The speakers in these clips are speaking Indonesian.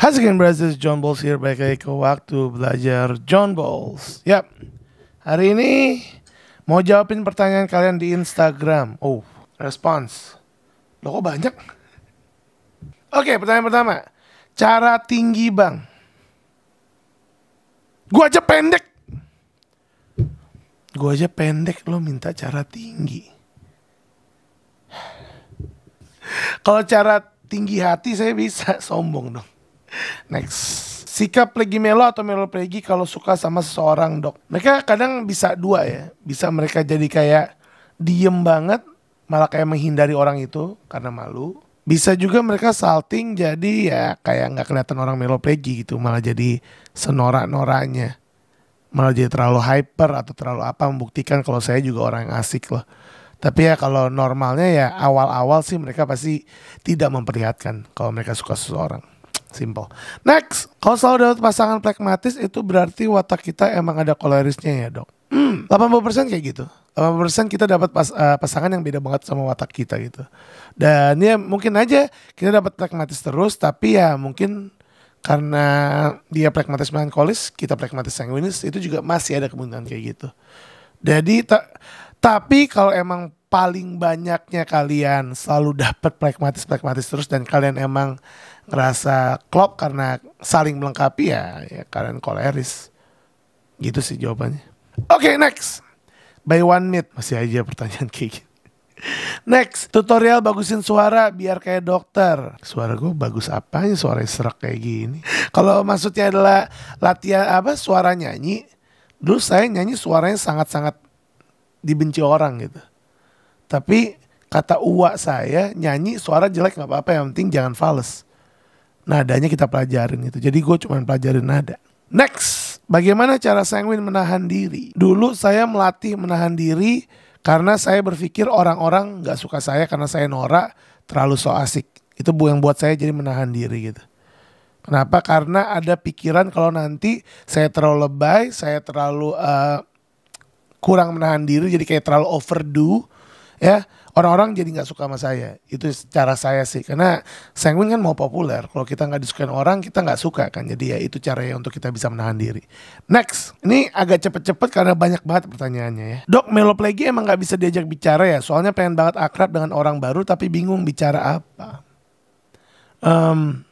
How's it going, brothers? John Balls here. Balik lagi ke waktu belajar John Balls. Yap, hari ini mau jawabin pertanyaan kalian di Instagram. Oh, respons. Loh, kok banyak? Oke, pertanyaan pertama. Cara tinggi bang. Gua aja pendek. Lo minta cara tinggi. Kalau cara tinggi hati saya bisa. Sombong dong. Next. Sikap plegi melo atau melo plegi kalau suka sama seseorang, dok. Mereka kadang bisa dua ya. Bisa mereka jadi kayak diem banget, malah kayak menghindari orang itu karena malu. Bisa juga mereka salting jadi ya kayak gak kelihatan orang melo plegi gitu. Malah jadi senorak-noranya. Malah jadi terlalu hyper atau terlalu apa, membuktikan kalau saya juga orang yang asik loh. Tapi ya kalau normalnya ya awal-awal sih mereka pasti tidak memperlihatkan kalau mereka suka seseorang. Simple. Next, kalau selalu dapat pasangan pragmatis itu berarti watak kita emang ada kolerisnya ya, dok. 80% kayak gitu. 80% kita dapat pasangan yang beda banget sama watak kita gitu. Dan ya mungkin aja kita dapat pragmatis terus, tapi ya mungkin karena dia pragmatis melankolis, kita pragmatis sanguinis, itu juga masih ada kemungkinan kayak gitu. Jadi tapi kalau emang paling banyaknya kalian selalu dapat pragmatis terus dan kalian emang ngerasa klop karena saling melengkapi ya kalian koleris. Gitu sih jawabannya. Oke, next. By one minute. Masih aja pertanyaan kayak gini. Next, tutorial bagusin suara biar kayak dokter. Suara gue bagus apanya, suaranya serak kayak gini. Kalau maksudnya adalah latihan suara nyanyi. Dulu saya nyanyi suaranya sangat-sangat dibenci orang gitu. Tapi kata uak saya, nyanyi suara jelek gak apa-apa, yang penting jangan fals. Nadanya kita pelajarin gitu. Jadi gue cuma pelajarin nada. Next, bagaimana cara sanguin menahan diri? Dulu saya melatih menahan diri karena saya berpikir orang-orang gak suka saya karena saya norak, terlalu so asik. Itu yang buat saya jadi menahan diri gitu. Kenapa? Karena ada pikiran kalau nanti saya terlalu lebay, saya terlalu kurang menahan diri, jadi kayak terlalu overdo. Ya, orang-orang jadi nggak suka sama saya. Itu cara saya sih. Karena sanguin kan mau populer. Kalau kita nggak disukain orang, kita nggak suka kan. Jadi ya itu caranya untuk kita bisa menahan diri. Next, ini agak cepet-cepet karena banyak banget pertanyaannya ya. Dok, melo plegi emang nggak bisa diajak bicara ya? Soalnya pengen banget akrab dengan orang baru tapi bingung bicara apa.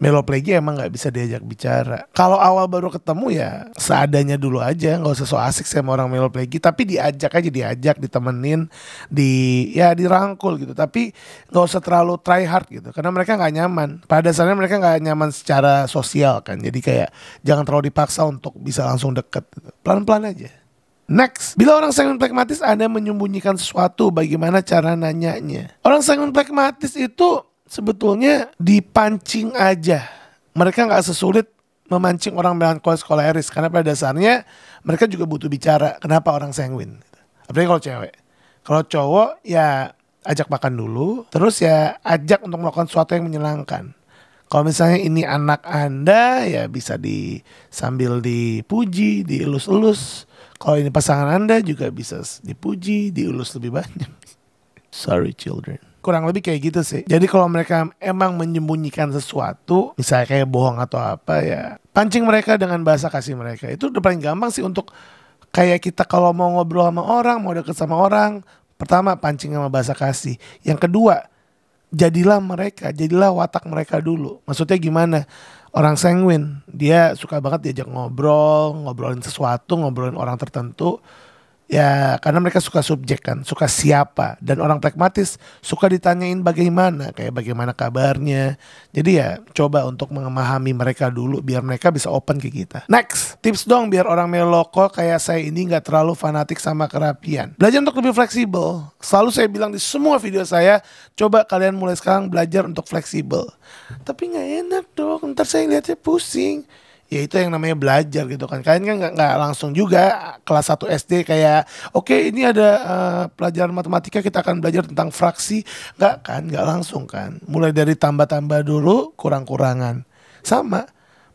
Melo plegi emang nggak bisa diajak bicara. Kalau awal baru ketemu ya seadanya dulu aja, nggak usah so asik sama orang melo plegi. Tapi diajak, ditemenin, dirangkul gitu. Tapi nggak usah terlalu try hard gitu, karena mereka nggak nyaman. Pada dasarnya mereka nggak nyaman secara sosial kan. Jadi kayak jangan terlalu dipaksa untuk bisa langsung deket gitu. Pelan-pelan aja. Next, bila orang sanguin pragmatis Anda menyembunyikan sesuatu, bagaimana cara nanyanya? Orang sanguin pragmatis itu sebetulnya dipancing aja. Mereka gak sesulit memancing orang melankolis koleris. Karena pada dasarnya mereka juga butuh bicara. Kenapa orang sanguin? Apalagi kalau cewek. Kalau cowok ya ajak makan dulu. Terus ya ajak untuk melakukan sesuatu yang menyenangkan. Kalau misalnya ini anak Anda ya bisa sambil dipuji, dielus-elus. Kalau ini pasangan Anda juga bisa dipuji, dielus lebih banyak. Sorry children. Kurang lebih kayak gitu sih. Jadi kalau mereka emang menyembunyikan sesuatu, misalnya kayak bohong atau apa ya, pancing mereka dengan bahasa kasih mereka. Itu udah paling gampang sih untuk kayak kita kalau mau ngobrol sama orang, mau deket sama orang. Pertama pancing sama bahasa kasih. Yang kedua, jadilah watak mereka dulu. Maksudnya gimana? Orang sanguin, dia suka banget diajak ngobrolin sesuatu, ngobrolin orang tertentu. Ya karena mereka suka subjek kan, suka siapa. Dan orang pragmatis suka ditanyain bagaimana, kayak bagaimana kabarnya. Jadi ya coba untuk memahami mereka dulu biar mereka bisa open ke kita. Next, tips dong biar orang meloko kayak saya ini gak terlalu fanatik sama kerapian. Belajar untuk lebih fleksibel. Selalu saya bilang di semua video saya, coba kalian mulai sekarang belajar untuk fleksibel. Tapi gak enak dong, ntar saya lihatnya pusing. Ya itu yang namanya belajar gitu kan. Kalian kan gak langsung juga kelas 1 SD kayak oke, ini ada pelajaran matematika, kita akan belajar tentang fraksi. Gak langsung kan. Mulai dari tambah-tambah dulu, kurang-kurangan. Sama,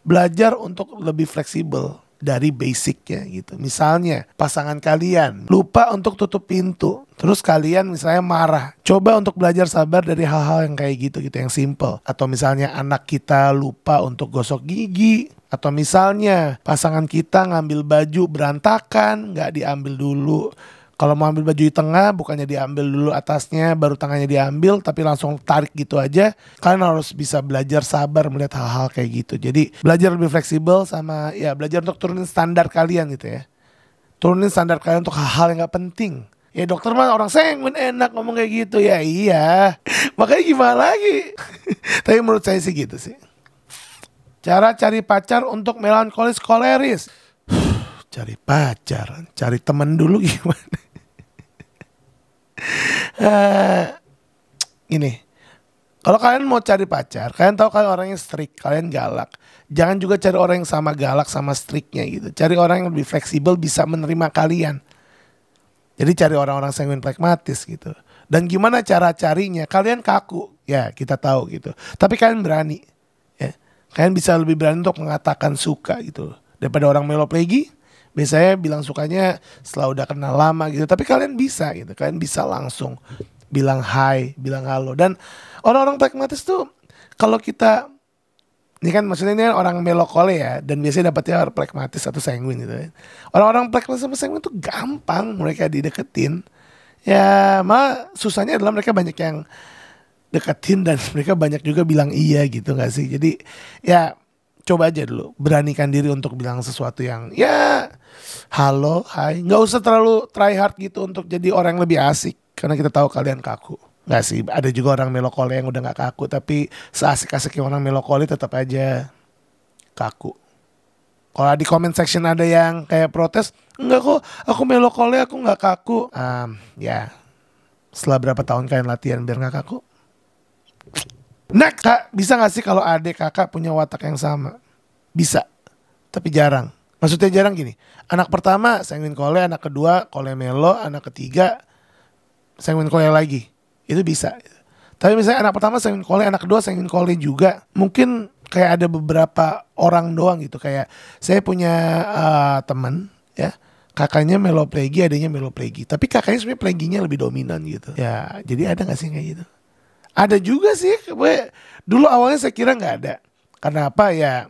belajar untuk lebih fleksibel. dari basicnya gitu. Misalnya pasangan kalian lupa untuk tutup pintu, terus kalian misalnya marah. Coba untuk belajar sabar dari hal-hal yang kayak gitu yang simple. Atau misalnya anak kita lupa untuk gosok gigi. Atau misalnya pasangan kita ngambil baju berantakan, gak diambil dulu. Kalau mau ambil baju di tengah, bukannya diambil dulu atasnya, baru tangannya diambil, tapi langsung tarik gitu aja. Kalian harus bisa belajar sabar melihat hal-hal kayak gitu. Jadi belajar lebih fleksibel sama ya belajar untuk turunin standar kalian gitu ya. Turunin standar kalian untuk hal-hal yang gak penting. Ya dokter mah orang sanguin enak ngomong kayak gitu. Ya iya, makanya gimana lagi. Tapi menurut saya sih gitu sih. Cara cari pacar untuk melankolis koleris. Cari pacar, cari temen dulu gimana? Gini, kalau kalian mau cari pacar, kalian tahu kalian orangnya strict, kalian galak. Jangan juga cari orang yang sama galak sama strictnya gitu. Cari orang yang lebih fleksibel, bisa menerima kalian. Jadi cari orang-orang sanguin pragmatis gitu. Dan gimana cara carinya? Kalian kaku, ya kita tahu gitu. Tapi kalian berani, ya. Kalian bisa lebih berani untuk mengatakan suka gitu daripada orang meloplegi. Biasanya bilang sukanya setelah udah kenal lama gitu. Tapi kalian bisa gitu. Kalian bisa langsung bilang hai, bilang halo. Dan orang-orang pragmatis tuh kalau kita, ini kan maksudnya ini orang melokole ya. Dan biasanya dapetnya orang pragmatis atau sanguin gitu ya. Orang-orang pragmatis sama sanguin tuh gampang mereka dideketin. Ya malah susahnya adalah mereka banyak yang deketin dan mereka banyak juga bilang iya gitu gak sih. Jadi ya coba aja dulu, beranikan diri untuk bilang sesuatu yang ya halo, hai. Gak usah terlalu try hard gitu untuk jadi orang yang lebih asik. Karena kita tahu kalian kaku. Gak sih, ada juga orang melokole yang udah gak kaku. Tapi seasik-asiknya orang melokole tetap aja kaku. Kalau di comment section ada yang kayak protes, enggak kok, aku melokole, aku gak kaku. Ya, setelah berapa tahun kalian latihan biar gak kaku? Next, Kak, bisa gak sih kalau adik kakak punya watak yang sama? Bisa, tapi jarang. Maksudnya jarang gini, anak pertama sanguin kole, anak kedua kole melo, anak ketiga sanguin kole lagi. Itu bisa. Tapi misalnya anak pertama sanguin kole, anak kedua sanguin kole juga. Mungkin kayak ada beberapa orang doang gitu. Kayak saya punya teman ya, kakaknya meloplegi, adiknya meloplegi. Tapi kakaknya sebenarnya pleginya lebih dominan gitu. Ya, jadi ada gak sih kayak gitu? Ada juga sih, dulu awalnya saya kira gak ada. Karena apa ya,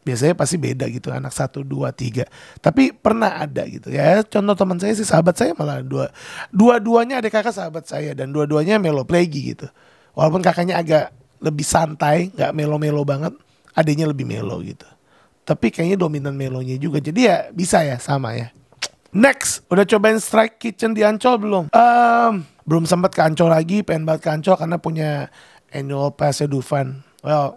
biasanya pasti beda gitu, anak 1, 2, 3. Tapi pernah ada gitu ya. Contoh teman saya sih, sahabat saya malah dua-duanya adik kakak sahabat saya. Dan dua-duanya meloplegi gitu. Walaupun kakaknya agak lebih santai, gak melo-melo banget, adiknya lebih melo gitu. Tapi kayaknya dominan melonya juga. Jadi ya bisa ya, sama ya. Next, udah cobain Strike Kitchen di Ancol belum? Belum sempat ke Ancol lagi, pengen banget ke Ancol karena punya annual pass Dufan. Well,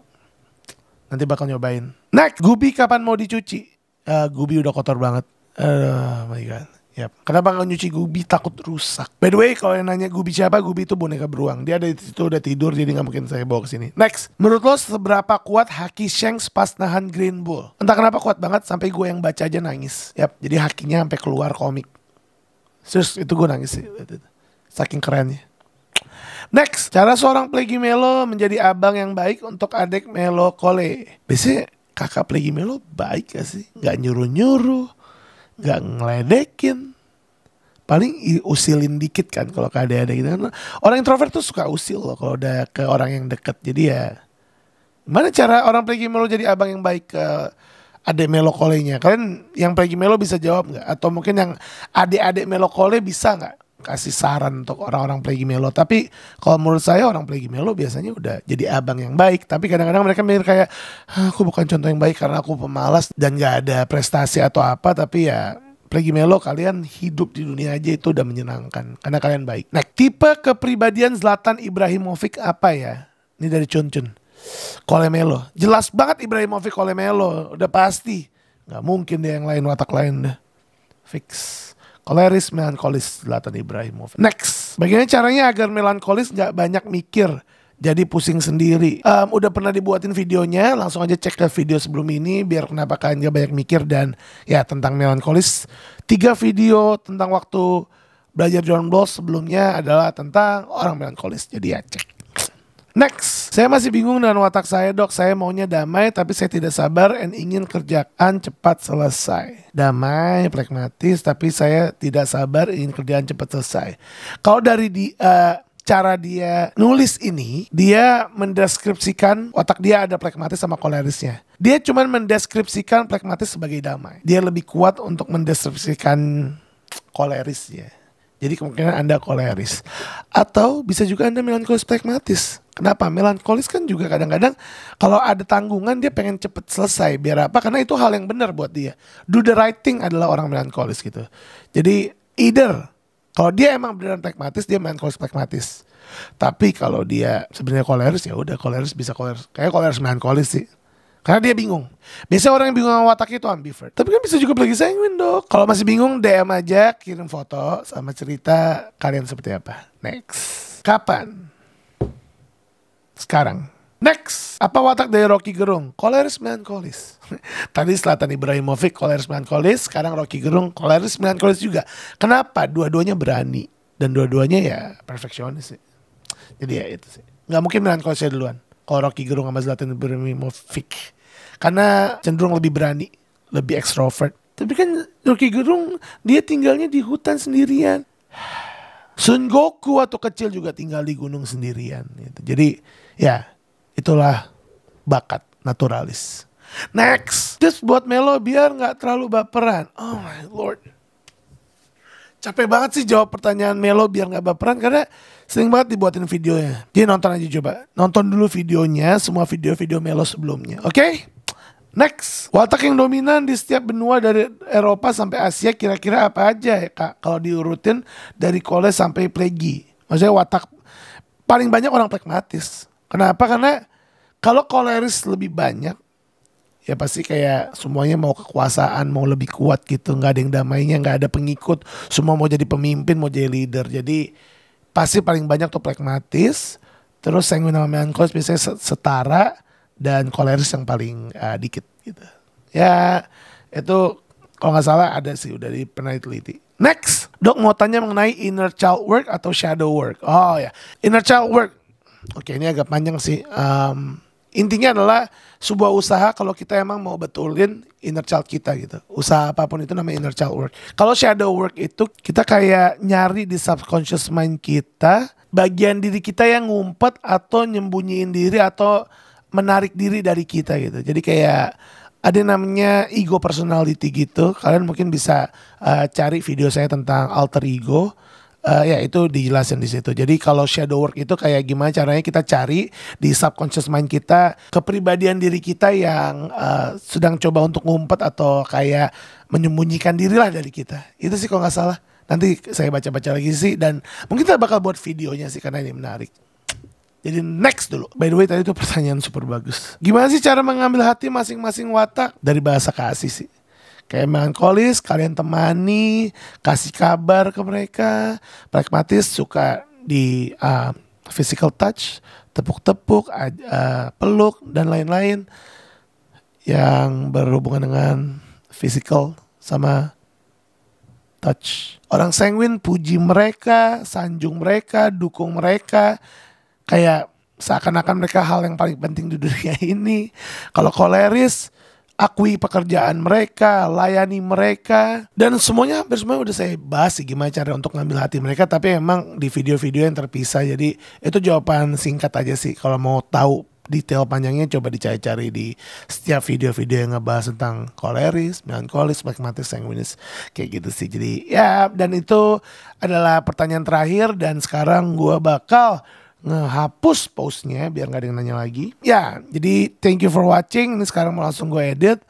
nanti bakal nyobain. Next, Gubi kapan mau dicuci? Gubi udah kotor banget. Oh my god. Yep. Kenapa gak nyuci Gubi? Takut rusak. By the way, kalau yang nanya Gubi siapa, Gubi itu boneka beruang. Dia ada di situ udah tidur, jadi gak mungkin saya bawa ke sini. Next, menurut lo seberapa kuat Haki Shanks pas nahan Green Bull? Entah kenapa kuat banget sampai gue yang baca aja nangis. Yap, jadi hakinya sampai keluar komik. Terus itu gue nangis sih. Saking kerennya. Next, cara seorang Plegi Melo menjadi abang yang baik untuk adik Melo Kole. Biasanya kakak Plegi Melo baik gak sih? Gak nyuruh-nyuruh, gak ngeledekin, paling usilin dikit kan kalau ke adik-adik gitu kan. Orang introvert tuh suka usil loh kalau udah ke orang yang deket. Jadi ya, gimana cara orang Plegi Melo jadi abang yang baik ke adik Melo Kole-nya? Kalian yang Plegi Melo bisa jawab gak? Atau mungkin yang adik-adik Melo Kole bisa gak kasih saran untuk orang-orang Plegi Melo? Tapi kalau menurut saya orang Plegi Melo biasanya udah jadi abang yang baik. Tapi kadang-kadang mereka mikir kayak, aku bukan contoh yang baik karena aku pemalas dan gak ada prestasi atau apa. Tapi ya Plegi Melo, kalian hidup di dunia aja itu udah menyenangkan karena kalian baik. Nah, tipe kepribadian Zlatan Ibrahimovic apa ya? Ini dari Cun-Cun. Kole Melo, jelas banget Ibrahimovic Kole Melo, udah pasti. Gak mungkin dia yang lain, watak lain dah. Fix. Koleris, melankolis, Zlatan Ibrahimovic. Next, bagaimana caranya agar melankolis gak banyak mikir, jadi pusing sendiri? Udah pernah dibuatin videonya, langsung aja cek ke video sebelum ini biar kenapa kalian gak banyak mikir. Dan ya tentang melankolis, 3 video tentang waktu belajar John Blows sebelumnya adalah tentang orang melankolis. Jadi ya cek. Next, saya masih bingung dengan watak saya dok. Saya maunya damai tapi saya tidak sabar and ingin kerjaan cepat selesai. Damai, pragmatis tapi saya tidak sabar ingin kerjaan cepat selesai. Kalau dari cara dia nulis ini, dia mendeskripsikan watak dia ada pragmatis sama kolerisnya. Dia cuma mendeskripsikan pragmatis sebagai damai. Dia lebih kuat untuk mendeskripsikan kolerisnya. Jadi kemungkinan Anda koleris. Atau bisa juga Anda melankolis pragmatis. Kenapa? Melankolis kan juga kadang-kadang kalau ada tanggungan dia pengen cepet selesai. Biar apa? Karena itu hal yang benar buat dia. Do the right thing adalah orang melankolis gitu. Jadi either kalau dia emang beneran pragmatis, dia melankolis pragmatis. Tapi kalau dia sebenarnya koleris, ya udah koleris bisa koleris. Kayak koleris melankolis sih. Karena dia bingung. Biasanya orang yang bingung sama watak itu ambivert. Tapi kan bisa juga lagi sanguin dok. Kalau masih bingung DM aja, kirim foto sama cerita kalian seperti apa. Next. Kapan? Sekarang. Next. Apa watak dari Rocky Gerung? Koleris melankolis. Tadi Zlatan Ibrahimovic koleris melankolis. Sekarang Rocky Gerung koleris melankolis juga. Kenapa? Dua-duanya berani. Dan dua-duanya ya perfeksionis sih. Jadi ya itu sih. Gak mungkin melankolisnya duluan. Kalau Rocky Gerung sama Zlatan Ibrahimovic. Karena cenderung lebih berani. Lebih ekstrovert. Tapi kan Rocky Gerung dia tinggalnya di hutan sendirian. Sun Goku waktu kecil juga tinggal di gunung sendirian gitu. Jadi ya itulah bakat naturalis. Next. Just buat Melo biar gak terlalu baperan. Oh my lord. Capek banget sih jawab pertanyaan Melo biar gak baperan. Karena sering banget dibuatin videonya. Jadi nonton aja coba. Nonton dulu videonya. Semua video-video Melo sebelumnya. Oke? Next. Watak yang dominan di setiap benua dari Eropa sampai Asia kira-kira apa aja ya kak? Kalau diurutin dari Koles sampai Plegi. Maksudnya watak paling banyak orang pragmatis. Kenapa? Karena kalau koleris lebih banyak, ya pasti kayak semuanya mau kekuasaan, mau lebih kuat gitu. Gak ada yang damainya, gak ada pengikut. Semua mau jadi pemimpin, mau jadi leader. Jadi pasti paling banyak tuh pragmatis. Terus sanguin sama melankolis biasanya setara. Dan koleris yang paling dikit gitu. Ya itu kalau gak salah ada sih udah pernah diteliti. Next. Dok mau tanya mengenai inner child work atau shadow work. Oh ya, inner child work. Oke, ini agak panjang sih. Intinya adalah sebuah usaha kalau kita emang mau betulin inner child kita gitu. Usaha apapun itu namanya inner child work. Kalau shadow work itu kita kayak nyari di subconscious mind kita bagian diri kita yang ngumpet atau nyembunyiin diri atau menarik diri dari kita gitu. Jadi kayak ada namanya ego personality gitu. Kalian mungkin bisa cari video saya tentang alter ego. Ya itu dijelasin di situ. Jadi kalau shadow work itu kayak gimana caranya kita cari di subconscious mind kita kepribadian diri kita yang sedang coba untuk ngumpet atau kayak menyembunyikan diri lah dari kita. Itu sih kalau nggak salah. Nanti saya baca-baca lagi sih dan mungkin kita bakal buat videonya sih karena ini menarik. Jadi next dulu. By the way tadi itu pertanyaan super bagus. Gimana sih cara mengambil hati masing-masing watak? Dari bahasa kasih sih. Kayak melankolis, kalian temani, kasih kabar ke mereka. Pragmatis suka di physical touch, tepuk-tepuk, peluk dan lain-lain. Yang berhubungan dengan physical sama touch. Orang sanguin puji mereka, sanjung mereka, dukung mereka. Kayak seakan-akan mereka hal yang paling penting di dunia ini. Kalau koleris, akui pekerjaan mereka, layani mereka. Dan semuanya hampir semuanya udah saya bahas sih gimana cara untuk ngambil hati mereka. Tapi emang di video-video yang terpisah. Jadi itu jawaban singkat aja sih. Kalau mau tahu detail panjangnya coba dicari-cari di setiap video-video yang ngebahas tentang koleris, melankolis, pragmatis, sanguinis. Kayak gitu sih. Jadi ya dan itu adalah pertanyaan terakhir. Dan sekarang gue bakal ngehapus postnya biar gak ada yang nanya lagi. Ya jadi thank you for watching. Ini sekarang mau langsung gue edit.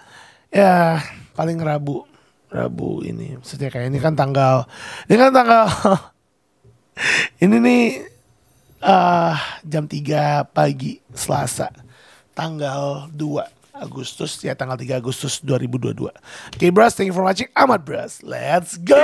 Ya paling Rabu ini. Maksudnya kayak ini kan tanggal ini nih jam 3 pagi Selasa tanggal 2 Agustus ya tanggal 3 Agustus 2022. Okay bros, thank you for watching. Ahmad bros, let's go.